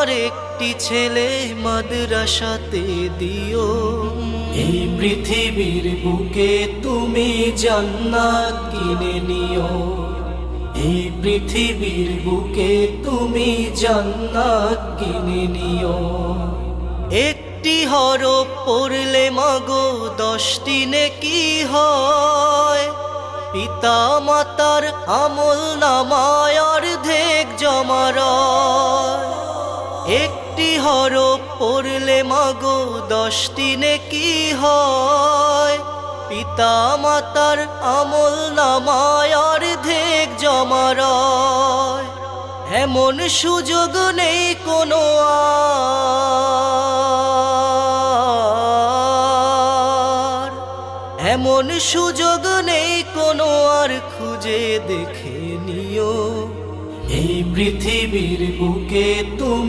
আমার একটি ছেলে মাদ্রাসাতে দিও। এই পৃথিবীর বুকে তুমি জান্নাত কিনে নিও। এই পৃথিবীর বুকে তুমি জান্নাত কিনে নিও। একটি হরফ পড়লে মাগো 10টি নেকি হয়। পিতা মাতার আমল নামায় অর্ধেক জমা রয়। একটি হরফ পড়লে মাগো 10টি নেকি হয়। পিতা মাতার আমল নামায় অর্ধেক জমা রয়। এমন সুযোগ নেই কোনো আর, এমন সুযোগ নেই কোনো আর, খুঁজে দেখে নিও। এই পৃথিবীর বুকে তুমি